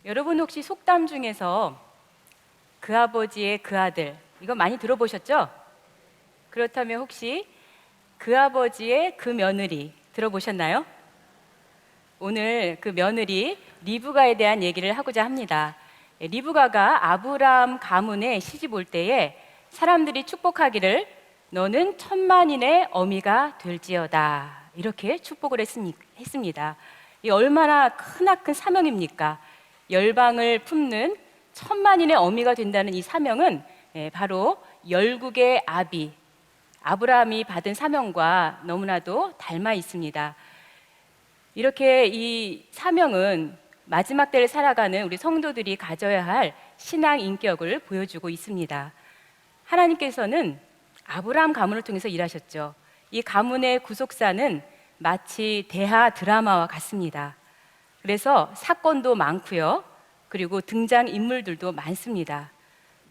여러분 혹시 속담 중에서 그 아버지의 그 아들, 이거 많이 들어보셨죠? 그렇다면 혹시 그 아버지의 그 며느리 들어보셨나요? 오늘 그 며느리 리브가에 대한 얘기를 하고자 합니다. 리브가가 아브라함 가문에 시집 올 때에 사람들이 축복하기를 너는 천만인의 어미가 될지어다, 이렇게 축복을 했습니다. 이 얼마나 크나큰 사명입니까? 열방을 품는 천만인의 어미가 된다는 이 사명은 바로 열국의 아비 아브라함이 받은 사명과 너무나도 닮아 있습니다. 이렇게 이 사명은 마지막 때를 살아가는 우리 성도들이 가져야 할 신앙 인격을 보여주고 있습니다. 하나님께서는 아브라함 가문을 통해서 일하셨죠. 이 가문의 구속사는 마치 대하 드라마와 같습니다. 그래서 사건도 많고요. 그리고 등장 인물들도 많습니다.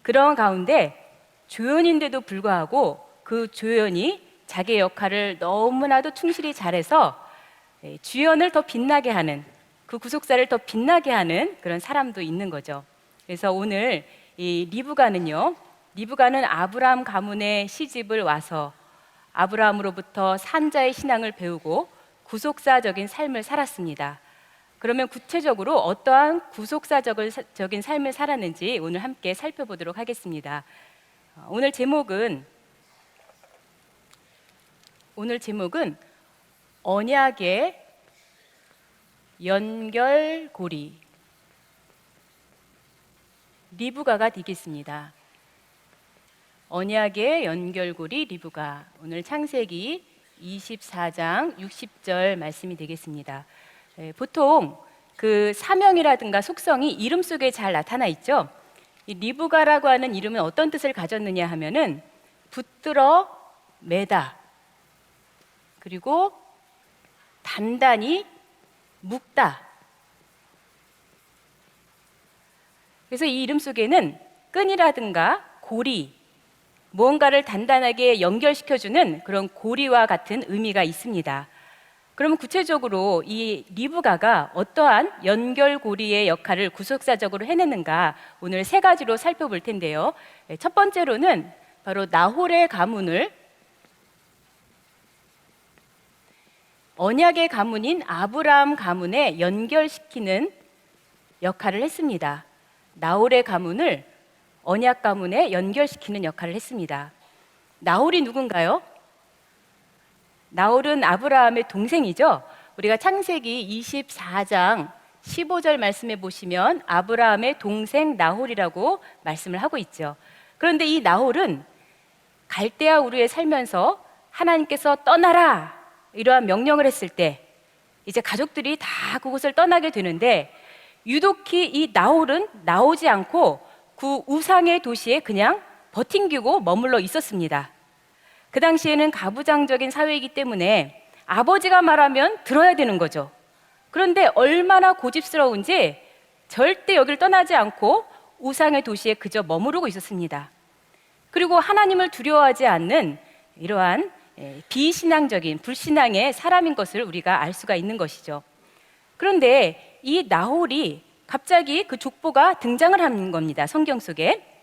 그런 가운데 조연인데도 불구하고 그 조연이 자기의 역할을 너무나도 충실히 잘해서 주연을 더 빛나게 하는, 그 구속사를 더 빛나게 하는 그런 사람도 있는 거죠. 그래서 오늘 이 리브가는 아브라함 가문에 시집을 와서 아브라함으로부터 산자의 신앙을 배우고 구속사적인 삶을 살았습니다. 그러면 구체적으로 어떠한 구속사적인 삶을 살았는지 오늘 함께 살펴보도록 하겠습니다. 오늘 제목은 언약의 연결고리, 리브가가 되겠습니다. 언약의 연결고리 리브가, 오늘 창세기 24장 60절 말씀이 되겠습니다. 보통 그 사명이라든가 속성이 이름 속에 잘 나타나 있죠. 이 리브가라고 하는 이름은 어떤 뜻을 가졌느냐 하면은 붙들어 매다, 그리고 단단히 묶다. 그래서 이 이름 속에는 끈이라든가 고리, 무언가를 단단하게 연결시켜주는 그런 고리와 같은 의미가 있습니다. 그러면 구체적으로 이 리브가가 어떠한 연결고리의 역할을 구속사적으로 해내는가, 오늘 세 가지로 살펴볼 텐데요. 첫 번째로는 바로 나홀의 가문을 언약의 가문인 아브라함 가문에 연결시키는 역할을 했습니다. 나홀의 가문을 언약 가문에 연결시키는 역할을 했습니다. 나홀이 누군가요? 나홀은 아브라함의 동생이죠. 우리가 창세기 24장 15절 말씀에 보시면 아브라함의 동생 나홀이라고 말씀을 하고 있죠. 그런데 이 나홀은 갈대아 우르에 살면서 하나님께서 떠나라 이러한 명령을 했을 때 이제 가족들이 다 그곳을 떠나게 되는데 유독히 이 나홀은 나오지 않고 그 우상의 도시에 그냥 버팅기고 머물러 있었습니다. 그 당시에는 가부장적인 사회이기 때문에 아버지가 말하면 들어야 되는 거죠. 그런데 얼마나 고집스러운지 절대 여기를 떠나지 않고 우상의 도시에 그저 머무르고 있었습니다. 그리고 하나님을 두려워하지 않는 이러한 비신앙적인 불신앙의 사람인 것을 우리가 알 수가 있는 것이죠. 그런데 이 나홀이 갑자기 그 족보가 등장을 하는 겁니다. 성경 속에.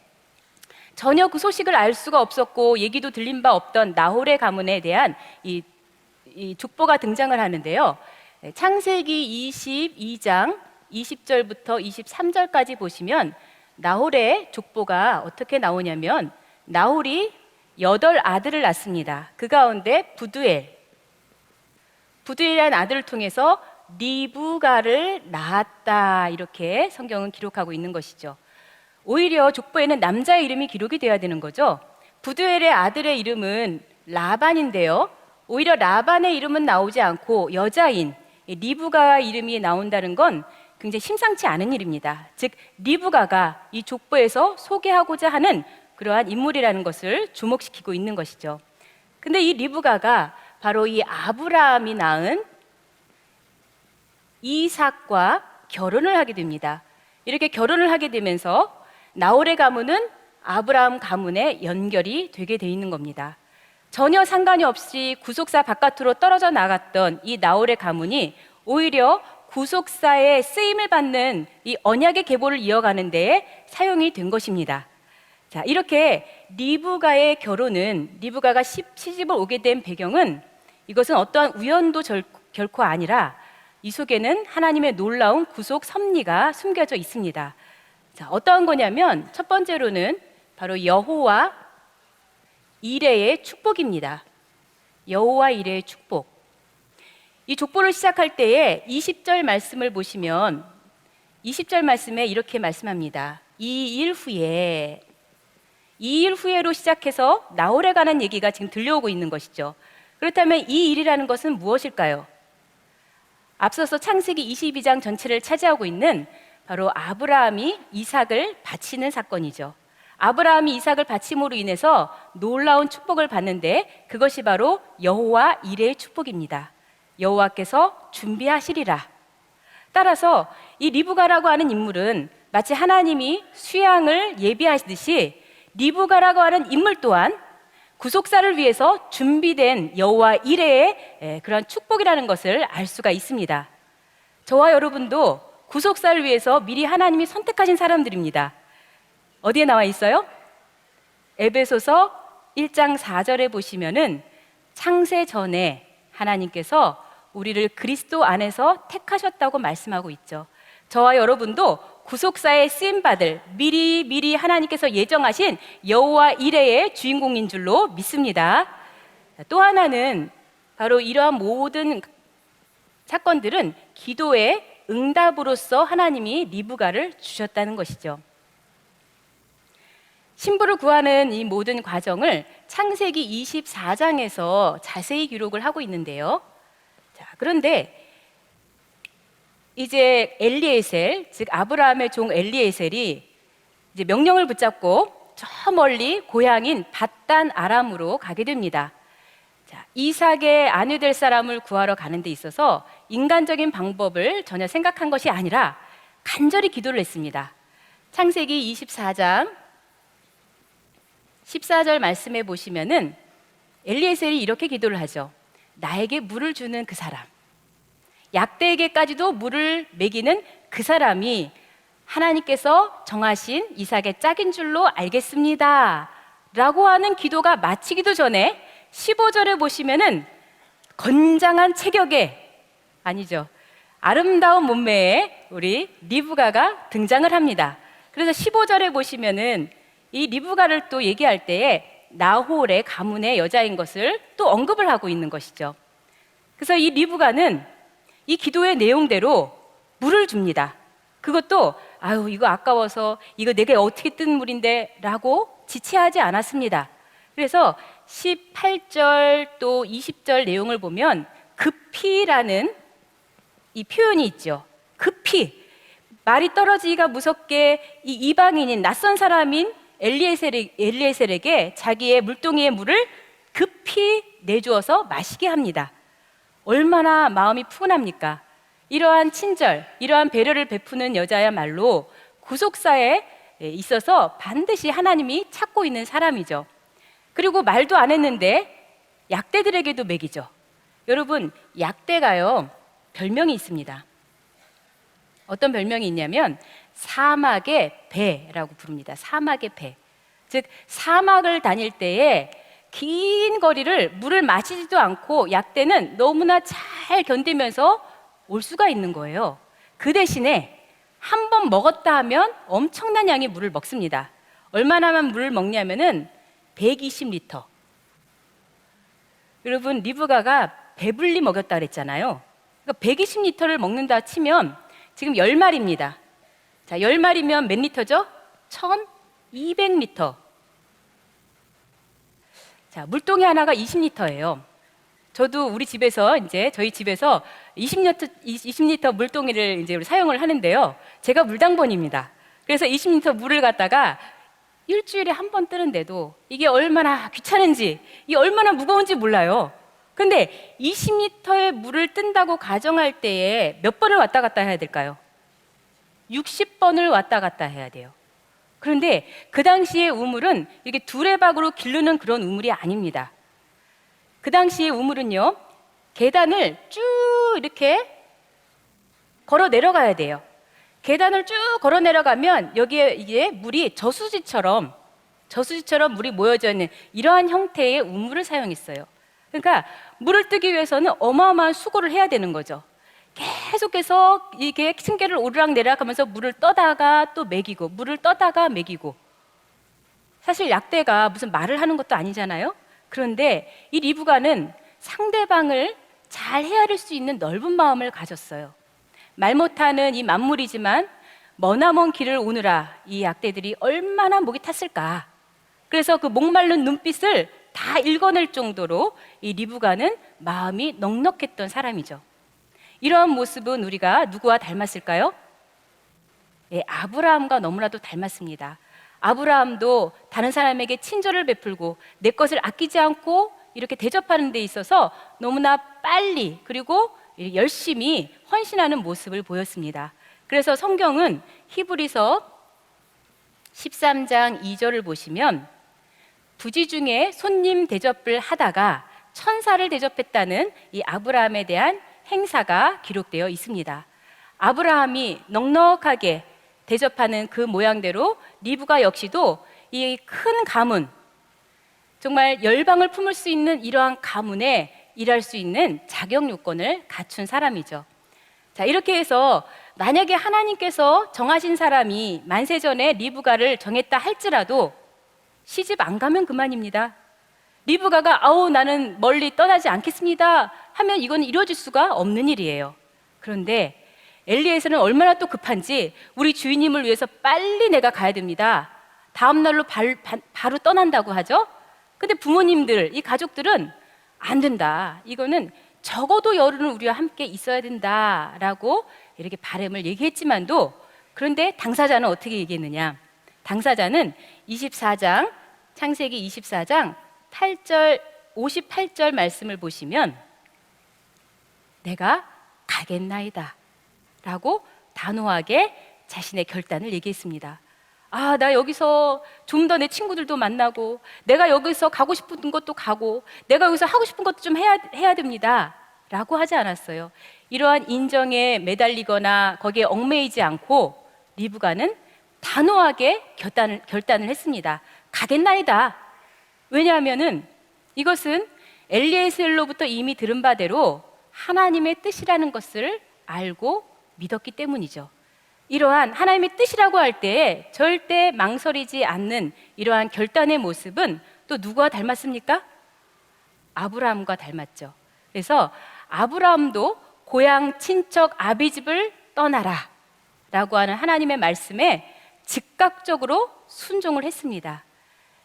전혀 그 소식을 알 수가 없었고 얘기도 들린 바 없던 나홀의 가문에 대한 이 족보가 등장을 하는데요. 창세기 22장 20절부터 23절까지 보시면 나홀의 족보가 어떻게 나오냐면 나홀이 8아들을 낳습니다. 그 가운데 부두엘이라는 아들을 통해서 리브가를 낳았다, 이렇게 성경은 기록하고 있는 것이죠. 오히려 족보에는 남자의 이름이 기록이 되어야 되는 거죠. 부두엘의 아들의 이름은 라반인데요, 오히려 라반의 이름은 나오지 않고 여자인 리브가 이름이 나온다는 건 굉장히 심상치 않은 일입니다. 즉 리브가가 이 족보에서 소개하고자 하는 그러한 인물이라는 것을 주목시키고 있는 것이죠. 근데 이 리브가가 바로 이 아브라함이 낳은 이삭과 결혼을 하게 됩니다. 이렇게 결혼을 하게 되면서 나홀의 가문은 아브라함 가문에 연결이 되게 돼 있는 겁니다. 전혀 상관이 없이 구속사 바깥으로 떨어져 나갔던 이 나홀의 가문이 오히려 구속사의 쓰임을 받는 이 언약의 계보를 이어가는 데에 사용이 된 것입니다. 자, 이렇게 리브가의 결혼은, 리브가가 시집을 오게 된 배경은, 이것은 어떠한 우연도 결코 아니라 이 속에는 하나님의 놀라운 구속 섭리가 숨겨져 있습니다. 자, 어떠한 거냐면 첫 번째로는 바로 여호와 이레의 축복입니다. 여호와 이레의 축복. 이 족보를 시작할 때에 20절 말씀을 보시면 20절 말씀에 이렇게 말씀합니다. 이 일 후에로 시작해서 나홀에 관한 얘기가 지금 들려오고 있는 것이죠. 그렇다면 이 일이라는 것은 무엇일까요? 앞서서 창세기 22장 전체를 차지하고 있는 바로 아브라함이 이삭을 바치는 사건이죠. 아브라함이 이삭을 바침으로 인해서 놀라운 축복을 받는데 그것이 바로 여호와 이레의 축복입니다. 여호와께서 준비하시리라. 따라서 이 리브가라고 하는 인물은 마치 하나님이 수양을 예비하시듯이 리브가라고 하는 인물 또한 구속사를 위해서 준비된 여호와 이레의 그런 축복이라는 것을 알 수가 있습니다. 저와 여러분도 구속사를 위해서 미리 하나님이 선택하신 사람들입니다. 어디에 나와 있어요? 에베소서 1장 4절에 보시면은 창세 전에 하나님께서 우리를 그리스도 안에서 택하셨다고 말씀하고 있죠. 저와 여러분도 구속사에 쓰임받을 미리 하나님께서 예정하신 여호와 이레의 주인공인 줄로 믿습니다. 또 하나는 바로 이러한 모든 사건들은 기도의 응답으로서 하나님이 리브가를 주셨다는 것이죠. 신부를 구하는 이 모든 과정을 창세기 24장에서 자세히 기록을 하고 있는데요. 자, 그런데 이제 엘리에셀, 즉 아브라함의 종 엘리에셀이 이제 명령을 붙잡고 저 멀리 고향인 밧단 아람으로 가게 됩니다. 자, 이삭의 아내 될 사람을 구하러 가는 데 있어서 인간적인 방법을 전혀 생각한 것이 아니라 간절히 기도를 했습니다. 창세기 24장 14절 말씀에 보시면은 엘리에셀이 이렇게 기도를 하죠. 나에게 물을 주는 그 사람, 약대에게까지도 물을 먹이는 그 사람이 하나님께서 정하신 이삭의 짝인 줄로 알겠습니다 라고 하는 기도가 마치기도 전에 15절에 보시면은 건장한 체격에, 아니죠, 아름다운 몸매에 우리 리브가가 등장을 합니다. 그래서 15절에 보시면은 이 리브가를 또 얘기할 때에 나홀의 가문의 여자인 것을 또 언급을 하고 있는 것이죠. 그래서 이 리브가는 이 기도의 내용대로 물을 줍니다. 그것도 아유 이거 아까워서 이거 내게 어떻게 뜬 물인데 라고 지체하지 않았습니다. 그래서 18절 또 20절 내용을 보면 급히라는 이 표현이 있죠. 급히, 말이 떨어지기가 무섭게 이 이방인인 낯선 사람인 엘리에셀에게 자기의 물동이의 물을 급히 내주어서 마시게 합니다. 얼마나 마음이 푸근합니까? 이러한 친절, 이러한 배려를 베푸는 여자야말로 구속사에 있어서 반드시 하나님이 찾고 있는 사람이죠. 그리고 말도 안 했는데 약대들에게도 먹이죠. 여러분, 약대가요 별명이 있습니다. 어떤 별명이 있냐면 사막의 배라고 부릅니다. 사막의 배. 즉 사막을 다닐 때에 긴 거리를 물을 마시지도 않고 약대는 너무나 잘 견디면서 올 수가 있는 거예요. 그 대신에 한 번 먹었다 하면 엄청난 양의 물을 먹습니다. 얼마나만 물을 먹냐면은 120리터. 여러분, 리브가가 배불리 먹였다 그랬잖아요. 그러니까 120리터를 먹는다 치면 지금 10마리입니다. 자, 10마리면 몇 리터죠? 1200리터. 자, 물동이 하나가 20리터예요. 저도 우리 집에서 이제 저희 집에서 20리터 물동이를 이제 사용을 하는데요. 제가 물당번입니다. 그래서 20리터 물을 갖다가 일주일에 한 번 뜨는데도 이게 얼마나 귀찮은지, 이게 얼마나 무거운지 몰라요. 근데 20리터의 물을 뜬다고 가정할 때에 몇 번을 왔다 갔다 해야 될까요? 60번을 왔다 갔다 해야 돼요. 그런데 그 당시의 우물은 이렇게 두레박으로 기르는 그런 우물이 아닙니다. 그 당시의 우물은요, 계단을 쭉 이렇게 걸어 내려가야 돼요. 계단을 쭉 걸어 내려가면 여기에 이게 물이 저수지처럼 물이 모여져 있는 이러한 형태의 우물을 사용했어요. 그러니까 물을 뜨기 위해서는 어마어마한 수고를 해야 되는 거죠. 계속해서 이게 층계를 오르락 내리락 하면서 물을 떠다가 또 먹이고, 물을 떠다가 먹이고. 사실 약대가 무슨 말을 하는 것도 아니잖아요. 그런데 이 리브가는 상대방을 잘 헤아릴 수 있는 넓은 마음을 가졌어요. 말 못하는 이 만물이지만 머나먼 길을 오느라 이 약대들이 얼마나 목이 탔을까. 그래서 그 목마른 눈빛을 다 읽어낼 정도로 이 리브가는 마음이 넉넉했던 사람이죠. 이러한 모습은 우리가 누구와 닮았을까요? 예, 아브라함과 너무나도 닮았습니다. 아브라함도 다른 사람에게 친절을 베풀고 내 것을 아끼지 않고 이렇게 대접하는 데 있어서 너무나 빨리 그리고 열심히 헌신하는 모습을 보였습니다. 그래서 성경은 히브리서 13장 2절을 보시면 부지 중에 손님 대접을 하다가 천사를 대접했다는 이 아브라함에 대한 행사가 기록되어 있습니다. 아브라함이 넉넉하게 대접하는 그 모양대로 리브가 역시도 이 큰 가문, 정말 열방을 품을 수 있는 이러한 가문에 일할 수 있는 자격 요건을 갖춘 사람이죠. 자, 이렇게 해서 만약에 하나님께서 정하신 사람이 만세전에 리브가를 정했다 할지라도 시집 안 가면 그만입니다. 리브가가 아우 나는 멀리 떠나지 않겠습니다 하면 이건 이루어질 수가 없는 일이에요. 그런데 엘리에서는 얼마나 또 급한지 우리 주인님을 위해서 빨리 내가 가야 됩니다. 다음 날로 바로 떠난다고 하죠. 근데 부모님들, 이 가족들은 안 된다. 이거는 적어도 열흘은 우리와 함께 있어야 된다라고 이렇게 바람을 얘기했지만도, 그런데 당사자는 어떻게 얘기했느냐? 당사자는 24장, 창세기 24장 8절, 58절 말씀을 보시면 내가 가겠나이다 라고 단호하게 자신의 결단을 얘기했습니다. 아, 나 여기서 좀 더 내 친구들도 만나고, 내가 여기서 가고 싶은 것도 가고, 내가 여기서 하고 싶은 것도 좀 해야 됩니다 라고 하지 않았어요. 이러한 인정에 매달리거나 거기에 얽매이지 않고 리브가는 단호하게 결단을 했습니다. 가겠나이다. 왜냐하면은 이것은 엘리에셀로부터 이미 들은 바대로 하나님의 뜻이라는 것을 알고 믿었기 때문이죠. 이러한 하나님의 뜻이라고 할 때 절대 망설이지 않는 이러한 결단의 모습은 또 누구와 닮았습니까? 아브라함과 닮았죠. 그래서 아브라함도 고향 친척 아비집을 떠나라 라고 하는 하나님의 말씀에 즉각적으로 순종을 했습니다.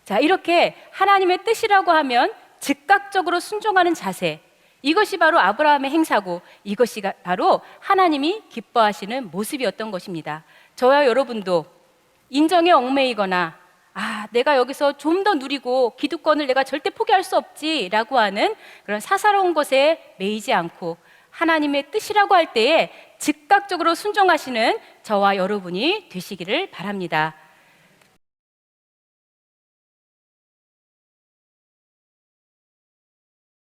자, 이렇게 하나님의 뜻이라고 하면 즉각적으로 순종하는 자세, 이것이 바로 아브라함의 행사고 이것이 바로 하나님이 기뻐하시는 모습이었던 것입니다. 저와 여러분도 인정에 얽매이거나 내가 여기서 좀 더 누리고 기득권을 내가 절대 포기할 수 없지라고 하는 그런 사사로운 것에 매이지 않고 하나님의 뜻이라고 할 때에 즉각적으로 순종하시는 저와 여러분이 되시기를 바랍니다.